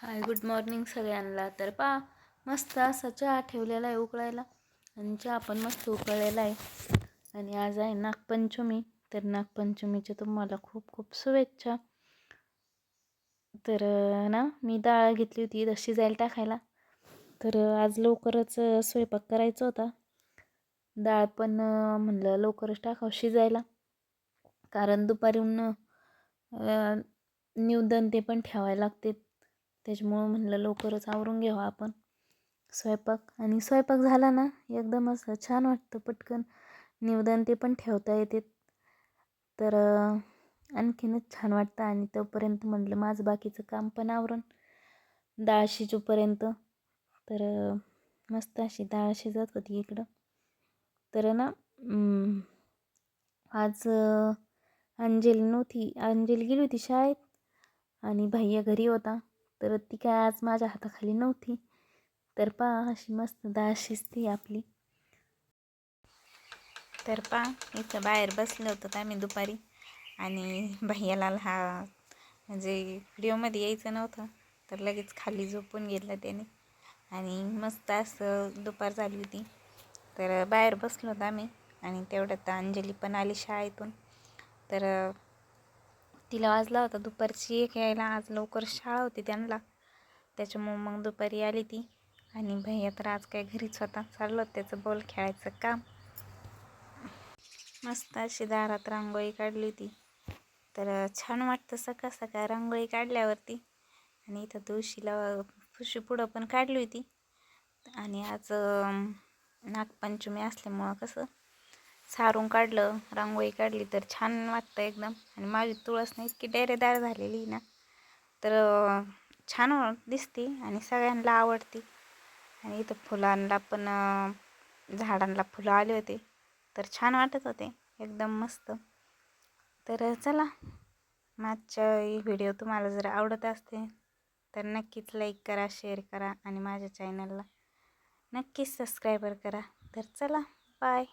हाय, good morning सगळ्यांना. तर पहा, मस्त असा चहा ठेवलेला आहे उकळायला आणि चहा पण मस्त उकळलेला आहे. आणि आज आहे नागपंचमी. तर नागपंचमीच्या तुम्हाला खूप खूप शुभेच्छा. तर मी डाळ घेतली होती तर शिजायला टाकायला. तर आज लवकरच स्वयंपाक करायचा होता. डाळ पण म्हणलं लवकरच टाकावं शिजायला, कारण दुपारून निवदन ते पण ठेवायला लागते. त्याच्यामुळं म्हणलं लवकरच आवरून घ्यावा आपण स्वयंपाक. आणि स्वयंपाक झाला ना एकदम असं छान वाटतं, पटकन निवदन ते पण ठेवता येते. तर आणखीनच छान वाटतं. आणि तोपर्यंत म्हटलं माझं बाकीचं काम पण आवरून डाळ शिजूपर्यंत. तर मस्त अशी डाळ शिजत होती इकडं. तर आज अंजली नव्हती, अंजली गेली होती शाळेत आणि भैया घरी होता. तर ती काय आज माझ्या हाताखाली नव्हती. तर पहा अशी मस्त डाळ शिजती आपली. तर पहा इथं बाहेर बसलं होतं आम्ही दुपारी, आणि भैयाला म्हणजे व्हिडिओमध्ये यायचं नव्हतं, तर लगेच खाली झोपून गेलं त्याने. आणि मस्त असं दुपार झाली होती तर बाहेर बसलो होतो आम्ही. आणि तेवढ्यात अंजली पण आली शाळेतून. तर तिला वाजला होता दुपारची 1 यायला. आज लवकर शाळा होती त्यांना, त्याच्यामुळं मग दुपारी आली ती. आणि भैया तर आज काय घरीच होता, चाललं होतं त्याचं बॉल खेळायचं काम. मस्त अशी दारात रांगोळी काढली होती. तर छान वाटतं सकाळ सकाळ रांगोळी काढल्यावरती. आणि इथं तुळशीला तुळशी पुढं पण काढली होती. आणि आज नागपंचमी असल्यामुळं कसं सारून काढलं, रांगोळी काढली तर छान वाटतं एकदम. आणि माझी तुळस नाही इतकी डेरेदार झालेली ना, तर छान दिसते आणि सगळ्यांना आवडते. आणि इथं फुलांना पण झाडांना फुलं आले होते, तर छान वाटत होते एकदम मस्त. तर चला, माझ्या व्हिडिओ तुम्हाला जर आवडत असते तर नक्कीच लाईक करा, शेअर करा आणि माझ्या चॅनलला नक्कीच सबस्क्राईबर करा. तर चला, बाय.